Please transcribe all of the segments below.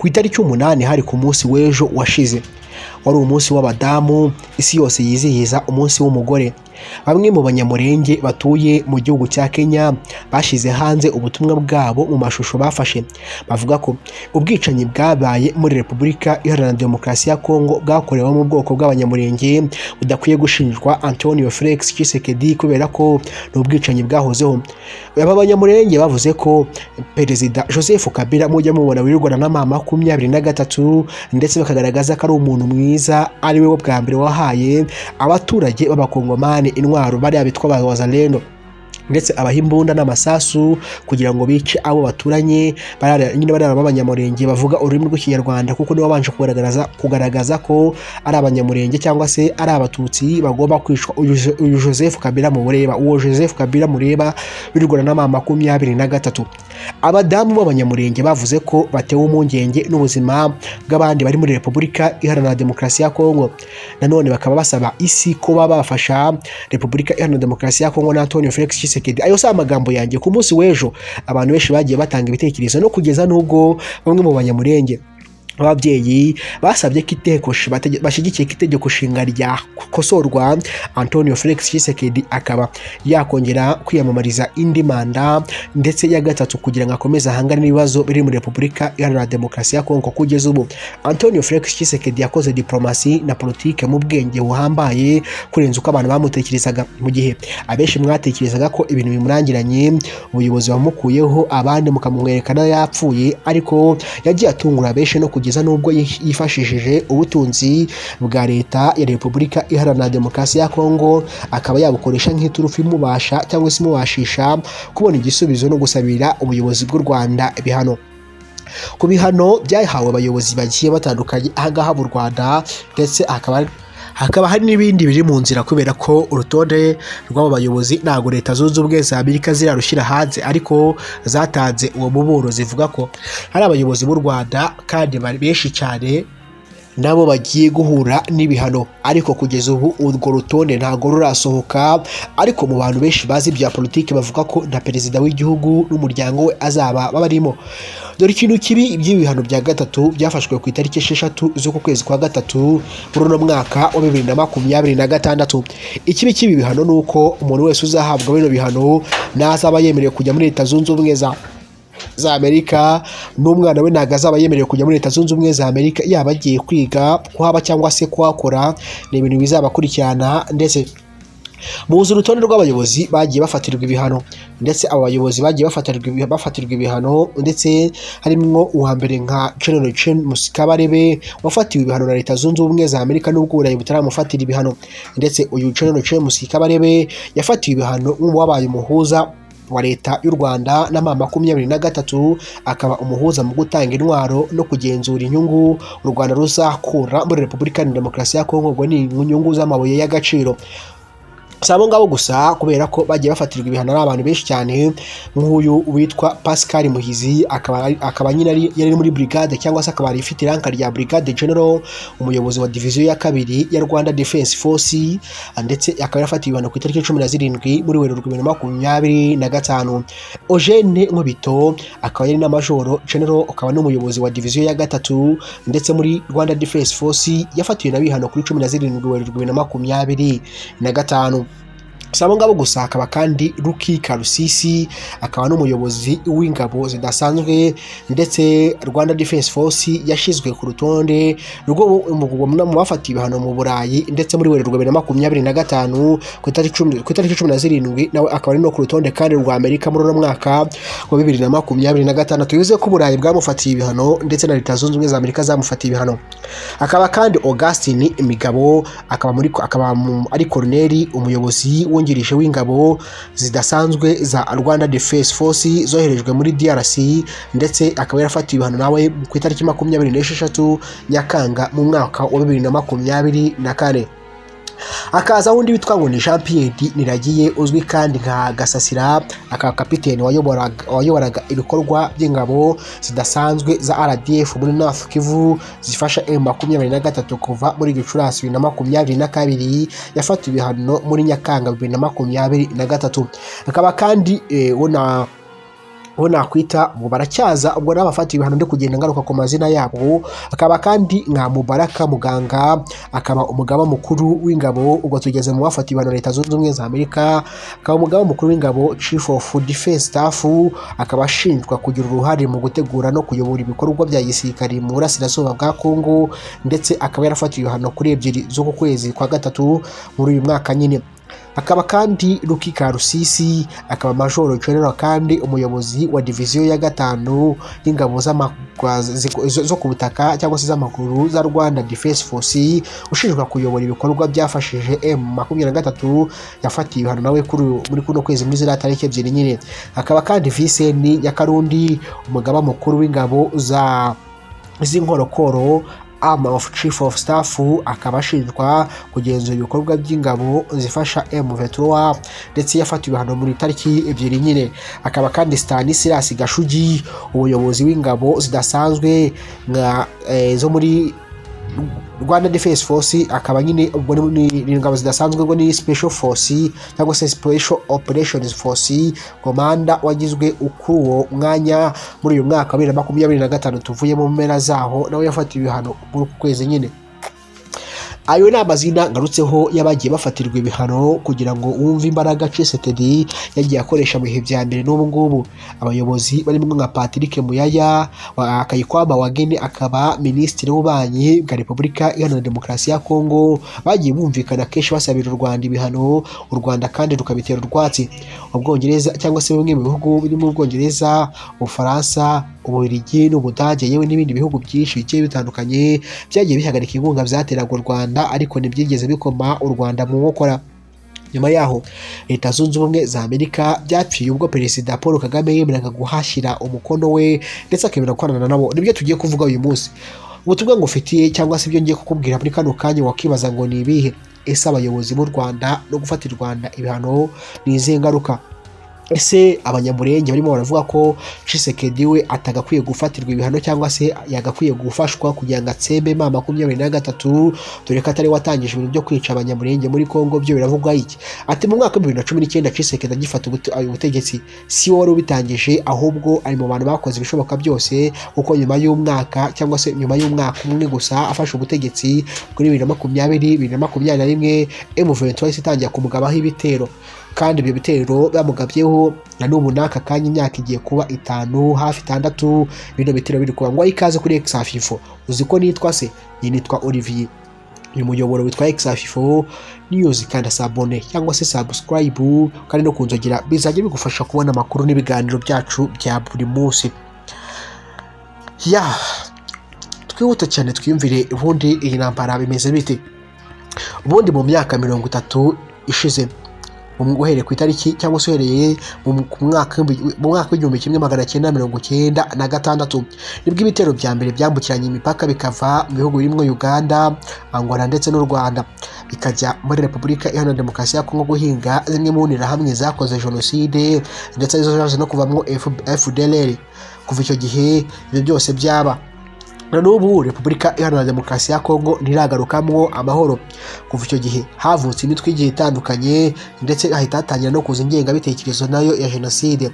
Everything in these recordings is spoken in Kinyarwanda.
ku itariki 8 hari ku munsi w'ejo washize wari umunsi w'abadamu isi yose yizihiza umunsi w'umugore. Bamwe mu banyamurenge batuye mu gihugu cya Kenya bashize hanze ubutumwa bwabo mu mashusho bafashe, bavuga ko ubwicanyi bwabaye muri Repubulika Iharanira Demokarasi ya Kongo bwakorewe mu bwoko bw'abanyamurenge budakwiye gushinjwa Antonio Felix Tshisekedi kubera ko n'ubwicanyi bwahozeho. Aba banyamurenge bavuze ko Perezida Joseph Kabila mujya mubona wirirwana na mama 23 ndetse bakagaragaza ko ari umuntu mwiza, ari we bwa mbere wahaye abaturage b'abakongomani intwaro bari bitwa abazalendo ndetse abahimbunda n'amasasu kugira ngo bice abo baturanye nyine bari abanyamurenge bavuga ururimi rw'ikinyarwanda, kuko nibo babanje kugaragaza ko ari abanyamurenge cyangwa se ari abatutsi bagomba kwicwa. Uyu Joseph Kabila mureba, uwo Joseph Kabila mureba birirwana na mama 23. Abadamu b'abanyamurenge bavuze ko batewe umungenge n'ubuzima bw'abandi bari muri Repubulika Iharanira Demokarasi ya Kongo. Nanone bakaba basaba isi ko bafasha Repubulika Iharanira Demokarasi ya Kongo na Antonio Felix Tshisekedi. Ayo si amagambo yanjye. Ku munsi w'ejo abantu benshi bagiye batanga ibitekerezo no kugeza n'ubwo bamwe mu banyamurenge ababyeyi basabye ko bashyigikiye ko itegeko nshinga rya kosorwa Antonio Felix Tshisekedi akaba yakongera kwiyamamariza indi manda ndetse ya gatatu kugira ngo akomeze ahangane n'ibibazo biri muri Repubulika Iharanira Demokarasi ya Kongo. Kugeza ubu Antonio Felix Tshisekedi yakoze diplomasi na politike mu bwenge buhambaye kurenza uko abantu bamutekerezaga, mu gihe abenshi mwatekerezaga ko ibintu bimurangiranye, ubuyobozi bamukuyeho abandi mukamwerekana yapfuye, ariko yagiye atungura benshi no kugeza nubwo yifashishije ubutunzi bwa leta ya Repubulika Iharanira Demokarasi ya Kongo akaba yabukoresha nk'iturufu imubasha cyangwa se imubashisha kubona igisubizo no gusabira ubuyobozi bw'u Rwanda ibihano. Ku bihano byahawe abayobozi bagiye batandukanye ahangaha mu Rwanda, ndetse hakaba hari n'ibindi biri mu nzira kubera ko urutonde rw'abo bayobozi ntabwo Leta Zunze Ubumwe za Amerika zirarushyira hanze, ariko zatanze uwo muburo zivuga ko hari abayobozi b'u Rwanda kandi benshi cyane nabo bagiye guhura n'ibihano, ariko kugeza ubu urwo rutonde ntabwo rurasohoka. Ariko mu bantu benshi bazi bya politiki bavuga ko na perezida w'igihugu n'umuryango we azaba babarimo. Dore ikintu kibi, iby'ibihano bya gatatu byafashwe ku itariki 6 z'uku kwezi kwa gatatu muri uno mwaka wa 2026. Ikibi cy'ibi bihano ni uko umuntu wese uzahabwa bino bihano nazaba yemerewe kujya muri Leta Zunze Ubumwe za Amerika, n'umwana we ntago azaba yemerewe kujya muri Leta Zunze Ubumwe za Amerika, yaba agiye kwiga kuhaba cyangwa se kuhakora. Ni ibintu bizabakurikirana. Ndetse muzi urutonde rw'abayobozi bagiye bafatirwa ibihano, ndetse abo bayobozi bagiye bafatirwa ibihano, ndetse harimo uwa mbere nka General James Kabarebe wafatiwe ibihano na Leta Zunze Ubumwe za Amerika n'ubwo Burayi butaramufatira ibihano. Ndetse uyu General James Kabarebe yafatiwe ibihano nk'uwabaye umuhuza wa leta y'u Rwanda na mama 23, akaba umuhuza mu gutanga intwaro no kugenzura inyungu u Rwanda ruzakura muri Repubulika Iharanira Demokarasi ya Kongo, ngo ni inyungu z'amabuye y'agaciro. Sabo ngabo gusa kubera ko bagiye bafatirwa ibihano n'abantu benshi cyane, nk'uyu witwa Pascal Muhizi akaba nyine yari muri brigade cyangwa se akaba ifite iranka rya Brigade General, umuyobozi wa division ya kabiri ya Rwanda Defense Force, ndetse akaba yafatiwe ibihano ku itariki 17 muri Werurwe 2025. Eugene Nkubito akaba yari na Major General, akaba n'umuyobozi wa division ya gatatu ndetse muri Rwanda Defense Force, yafatiwe na bihano kuri 17 Werurwe 2025. Sabo ngabo gusa akaba kandi Ruki Karusisi akaba n'umuyobozi w'ingabo zidasanzwe, ndetse Rwanda Defense Force yashizwe ku rutonde rwo mu bafatiwe ibihano mu Burayi, ndetse muri Werurwe 2025 ku itariki 17 nawe akaba ari no ku rutonde kandi rwa Amerika muri uno mwaka wa 2026. Yuze ko Burayi bwamufatiye ibihano ndetse na Leta Zunze Ubumwe za Amerika zamufatiye ibihano. Akaba kandi Augustin Imigabo akaba ari Colonel umuyobozi wungirije w'ingabo zidasanzwe za Rwanda Defense Force zoherejwe muri DRC, ndetse akaba yarafatiwe ibihano nawe ku itariki 26 Nyakanga mu mwaka wa 2024. Akaza wundi witwa ngo ni Jean Pierre Niragiye uzwi kandi nka Gasasira, akaba kapiteni wayoboraga ibikorwa by'ingabo zidasanzwe za RDF muri North Kivu zifasha M23 kuva muri Gicurasi 2022, yafatiwe ibihano muri Nyakanga 2023. Akaba kandi uwo nakwita ngo baracyaza ubwo n'abafatiwe ibihano ndi kugenda ngaruka ku mazina yabo. Akaba kandi nka Mubaraka Muganga, akaba umugaba mukuru w'ingabo, ubwo tugeze mu bafatiwe ibihano Leta Zunze Ubumwe za Amerika, akaba umugaba mukuru w'ingabo Chief of Defense Staff, akaba ashinjwa kugira uruhare mu gutegura no kuyobora ibikorwa bya gisirikare mu burasirazuba bwa Kongo, ndetse akaba yarafatiwe ibihano kuri 2 z'uku kwezi kwa gatatu muri uyu mwaka nyine. Akaba kandi Luki Karusisi, akaba Major General kandi umuyobozi wa diviziyo ya 5 y'ingabo zo ku butaka cyangwa se z'amaguru za Rwanda Defense Force, ushinjwa kuyobora ibikorwa byafashije M23 yafatiye ibihano nawe muri kuno kwezi muri ziriya tariki 2 nyine. Akaba kandi Vincent Nyakarundi, umugaba mukuru w'ingabo z'inkorokoro of Chief of Staff, akaba ashinjwa kugenzura ibikorwa by'ingabo zifasha M23, ndetse yafatiwe ibihano muri tariki 2 nyine. Akaba kandi Stanislas Gashugi, umuyobozi w'ingabo zidasanzwe zo muri Rwanda Defense Force, akaba nyine ubwo ni ingabo zidasanzwe ngo ni Special Force cyangwa se Special Operations Force Commander, wagizwe ukuwo mwanya muri uyu mwaka wa 2025 tuvuye mu mpera zaho, nawe yafatiwe ibihano muri kwezi nyine. Ayo ni amazina ngarutseho y'abagiye bafatirwa ibihano kugira ngo wumve imbaraga Tshisekedi yagiye akoresha mu bihe bya mbere n'ubu ngubu. Abayobozi barimo nka Patrick Muyaya, Kayikwamba Wageni, akaba Minisitiri w'Ububanyi bwa Repubulika Iharanira Demokarasi ya Kongo, bagiye bumvikana kenshi basabira u Rwanda ibihano, u Rwanda kandi rukabitera urwatsi. Ubwongereza cyangwa se bimwe mu bihugu birimo Ubwongereza, Ubufaransa, Ububiligi n'Ubudage, yewe n'ibindi bihugu byinshi bigiye bitandukanye byagiye bihagarika inkunga byateraga u Rwanda, ariko ntibyigeze bikoma u Rwanda mu nkokora. Nyuma yaho Leta Zunze Ubumwe za Amerika byapfiye ubwo Perezida Paul Kagame yemeraga guhashyira umukono we, ndetse akemera gukorana nabo. Nibyo tugiye kuvuga uyu munsi. Ubutumwa ngufitiye cyangwa se ibyo ngiye kukubwira muri kano kanya wakibaza ngo ni ibihe? Ese abayobozi b'u Rwanda no gufatira u Rwanda ibihano ni izihe ngaruka? Ese abanyamurenge barimo baravuga ko Tshisekedi we atagakwiye gufatirwa ibihano cyangwa se yagakwiye gufashwa kugira ngo atsembe M23, dore ko atari watangije ibintu byo kwica abanyamurenge muri Kongo? Byo biravugwa iki? Ati mu mwaka wa 2019 Tshisekedi agifata ubutegetsi si wari ubitangije, ahubwo ari mu bantu bakoze ibishoboka byose, kuko nyuma y'umwaka cyangwa se nyuma y'umwaka umwe gusa afashe ubutegetsi kuri 2020-2021 M23 itangiye kumugabaho ibitero, kandi ibyo bitero bamugabyeho na n'ubu n'aka kanya imyaka igiye kuba 5 hafi 6 bino bitero biri kuba. Ngo ikaze kuri Exafifo. Uzi ko nitwa se? Nitwa Olivier, uyu muyoboro witwa Exafifo News, kandi sabone cyangwa se subscribe kandi no kunzogera, bizajya bigufasha kubona amakuru n'ibiganiro byacu bya buri munsi. Twihuta cyane twiyumvire ubundi iyi ntambara bimeze bite. Ubundi mu myaka 30 ishize, uhereye ku itariki cyangwa se uhereye mu mwaka w'1996 nibwo ibitero bya mbere byambukiranye imipaka bikava mu bihugu birimo Uganda, Angola ndetse n'u Rwanda, bikajya muri Repubulika Iharanira Demokarasi ya Kongo guhinga zimwe mu nterahamwe zakoze jenoside, ndetse arizo zaje no kuvamo FDLR. Kuva icyo gihe ibyo byose byaba, na n'ubu Repubulika Iharanira Demokarasi ya Kongo ntiragarukamwo amahoro. Kuva icyo gihe havutse imitwe igiye itandukanye, ndetse ahita hatangira no kuza ingengabitekerezo nayo ya jenoside.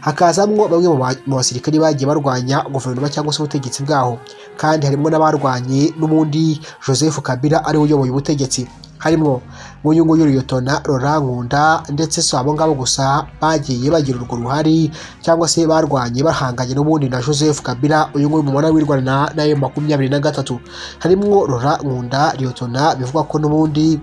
Hakazamwo bamwe mu basirikari bagiye barwanya guverinoma cyangwa se ubutegetsi bwaho, kandi harimo n'abarwanye n'ubundi Joseph Kabila ari uyoboye ubutegetsi, harimo Munyungu Liyetona Laurent Nkunda, ndetse si abo ngabo gusa bagiye bagira urwo ruhari cyangwa se barwanye bahanganye n'ubundi na Joseph Kabila, uyu nguyu mubona wirwana na M23. harimo Laurent Nkunda Liyetona bivugwa ko n'ubundi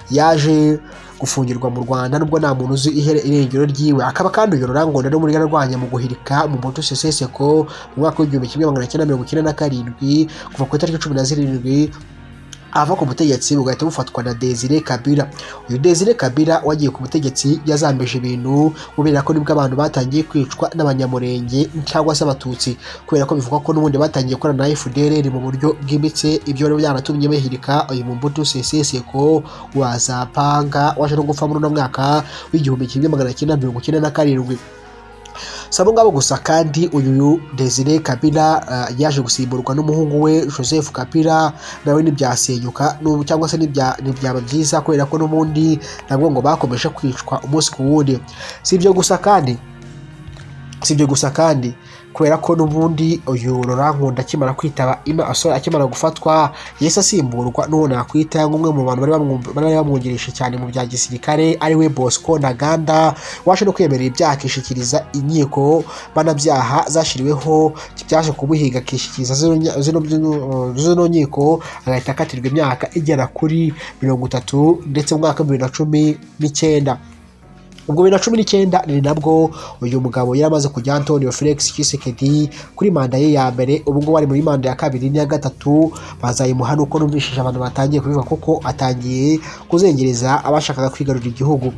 yaje gufungirwa mu Rwanda nubwo nta muntu uzi irengero ryiwe. Akaba kandi uyu Laurent Nkunda no muri yarwanya mu guhirika mu Mobutu Sese Seko mu mwaka w'1997 kuva ku itariki 17 ava ku butegetsi bugahita bufatwa na Desire Kabila. Uyu Desire Kabila wagiye ku butegetsi yazambeje ibintu, kubera ko nibwo abantu batangiye kwicwa n'abanyamurenge cyangwa se abatutsi, kubera ko bivugwa ko n'ubundi batangiye gukorana na FDLR mu buryo bwimbitse. Ibyo rero byaratumye bahirika uyu Mobutu Sese Seko wazapanga waje no gupfa muri uno mwaka w'1997. Sabo ngabo gusa kandi uyu Desire Kabila yaje gusimburwa n'umuhungu we Joseph Kabila, nawe nibyasenyuka cyangwa se nibyaba byiza, kubera ko n'ubundi nabwo ngo bakomeje kwicwa umunsi ku wundi. Si ibyo gusa kandi si ibyo gusa kandi kubera ko n'ubundi uyu Laurent Nkunda akimara kwitaba akimara gufatwa yese asimburwa n'uwo nakwita nk'umwe mu bantu bari bamwungirije cyane mu bya gisirikare ari we Bosco Ntaganda waje no kwemerera ibyaha akishikiriza inkiko banabyaha zashiriweho byaje kubuhiga akishikiriza zino nkiko agahita akatirwa imyaka igera kuri 30 ndetse mu mwaka 2019. ubwo 2019 ni nabwo uyu mugabo yaramaze kujya Antonio Felix Tshisekedi kuri manda ye ya mbere. ubu ngo bari muri manda ya kabiri n'iya gatatu bazayimuha nuko numvishije abantu batangiye kubivuga koko atangiye kuzengereza abashakaga kwigarurira igihugu.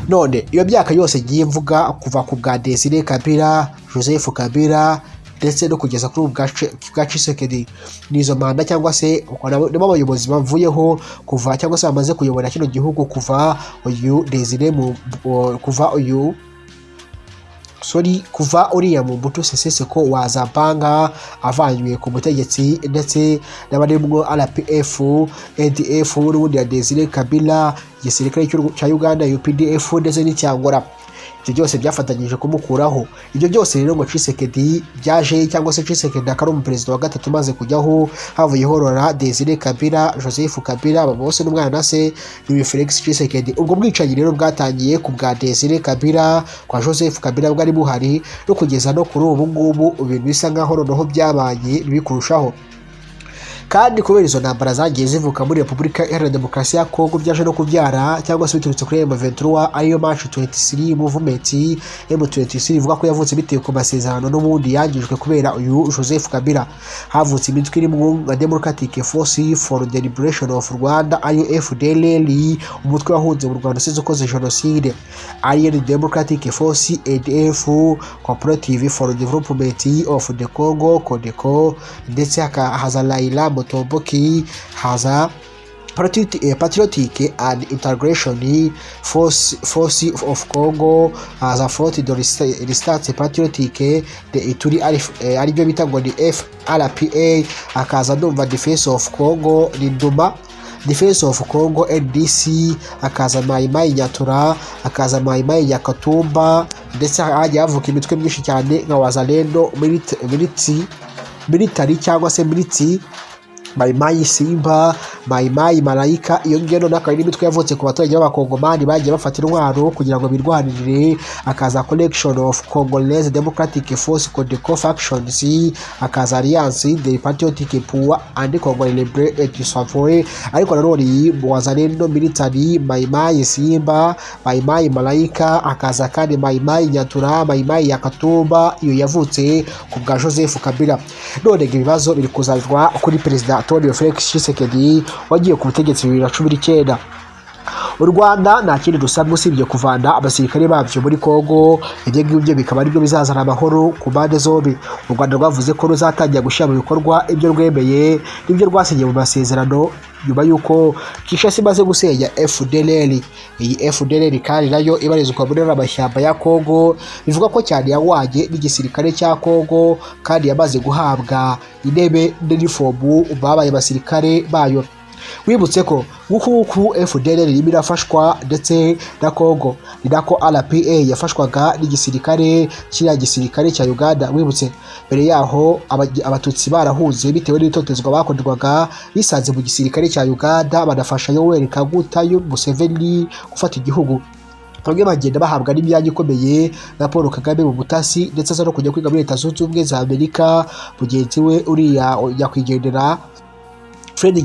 none iyo byaka yose giye mvuga kuva ku bwa Desire Kabila, Joseph Kabila ndetse no kugeza kuri bwa Tshisekedi nizo manda cyangwa se nimo abayobozi bavuyeho kuva cyangwa se bamaze kuyobora kino gihugu kuva uyu Desire kuva uriya mu Mobutu Sese Seko wazapanga avanywe ku butegetsi ndetse n'abarimwo RPF, ADF n'ubundi ya Desire Kabila, igisirikare cya Uganda UPDF ndetse n'icyangora. ibyo byose byafatanyije kumukuraho. ibyo byose rero ngo Tshisekedi byaje cyangwa se Tshisekedi akari umuperezida wa gatatu maze kujyaho havuyeho Laurent Desire Kabila, Joseph Kabila bose n'umwana na se ni Felix Tshisekedi. ubwo bwicanyi rero bwatangiye ku bwa Desire Kabila kwa Joseph Kabila bwari buhari no kugeza no kuri ubu ngubu ibintu bisa nkaho noneho byabaye bikurushaho. kandi kubera izo ntambara zagiye zivuka muri Repubulika Iharanira Demokarasi ya Kongo byaje no kubyara cyangwa se biturutse kuri M23 ariyo March 23 movement. M23 ivuga ko yavutse bitewe ku masezerano n'ubundi yangijwe kubera uyu Joseph Kabila. havutse imitwe irimo Democratic Force for the Liberation of Rwanda ariyo FDLR, umutwe wahunze mu Rwanda usize ukoze jenoside, ariyo Democratic Force ADF, Cooperative for Development of the Congo CODECO, ndetse haza Laila Motomboki, haza Patriotic and Integration Force of Congo, haza Front de Resistance Patriotique de Ituri aribyo bita ngo ni FRPA, akaza ndumva Defense of Congo ni Nduma, Defense of Congo NDC, akaza Mai Mai Nyatura, akaza Mai Mai Nyakatumba, ndetse hajya havuka imitwe myinshi cyane nka Wazalendo military cyangwa se military, Mai Mai Simba, Mai Mai Malaika. iyo ngeno n'akari n'imitwe yavutse ku baturage b'abakongomani bagiye bafata intwaro kugira ngo birwanirire. akaza Collection of Congolese Democratic Force CODECO Factions, akaza Alliance des Patriotiques pour and Congolais Libre et Sauvé, ariko nanone iyi Wazalendo military, Mai Mai Simba, Mai Mai Malaika, akaza kandi Mai Mai Nyatura, Mai Mai Yakatumba. iyo yavutse ku bwa Joseph Kabila. none ibibazo biri kuzanirwa kuri Perezida Antonio Felix Tshisekedi wagiye ku butegetsi 2019. u Rwanda nta kindi rusabwa usibye kuvana abasirikare babyo muri Kongo. ibyo ngibyo bikaba aribyo bizazana amahoro ku mpande zombi. u Rwanda rwavuze ko ruzatangira gushyira mu bikorwa ibyo rwemeye n'ibyo rwasinye mu masezerano nyuma y'uko Kinshasa imaze gusenya FDLR. iyi FDLR kandi nayo ibarizwa muri amashyamba ya Kongo, bivuga ko cyane yawanye n'igisirikare cya Kongo kandi yamaze guhabwa intebe n'inifomu babaye abasirikare bayo. wibutse ko nk'uku FDLR irimo irafashwa ndetse na Kongo ni nako RPA yafashwaga n'igisirikare kiriya gisirikare cya Uganda. wibutse mbere yaho abatutsi barahunze bitewe n'itotezwa bakorerwaga bisanze mu gisirikare cya Uganda, banafasha Yoweri Kaguta Museveni gufata igihugu. bamwe bagenda bahabwa n'imyanya ikomeye na Paul Kagame mu butasi ndetse aza no kujya kwiga muri Leta Zunze Ubumwe za Amerika. mugenzi we uriya yakwigendera Fred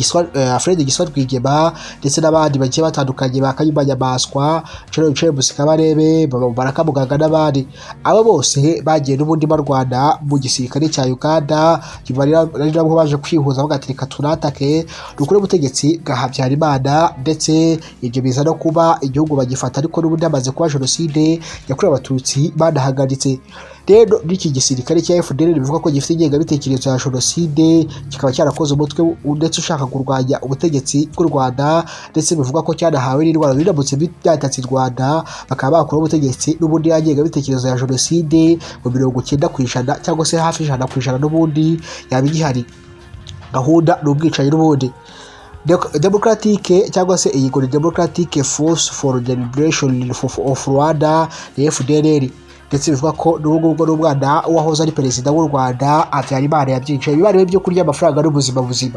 Giswa Rwigema ndetse n'abandi bagiye batandukanye bakayumba Nyamaswa, James Kabarebe, Baraka Muganga n'abandi. abo bose bagiye n'ubundi barwana mu gisirikare cya Uganda, ari nabo baje kwihuza bagatereka tunatake dukure ubutegetsi bwa Habyarimana, ndetse ibyo biza no kuba igihugu bagifata ariko n'ubundi amaze kuba jenoside yakorewe abatutsi banahagaritse. rero n'iki gisirikare cya FDLR bivuga ko gifite ingengabitekerezo ya jenoside, kikaba cyarakoze umutwe ndetse ushaka kurwanya ubutegetsi bw'u Rwanda, ndetse bivuga ko cyanahawe n'indwara biramutse byatatse u Rwanda bakaba bakora ubutegetsi n'ubundi ingengabitekerezo ya jenoside mu 90% cyangwa se hafi 100% n'ubundi yaba igihari. gahunda n'ubwicanyi n'ubundi Democratic cyangwa se iyi Democratic Force for the Liberation of Rwanda FDLR ndetse bivuga ko n'ubwo n'umwana wahoze ari perezida w'u Rwanda Habyarimana yabyicaye bibariwe byo kurya amafaranga n'ubuzima buzima.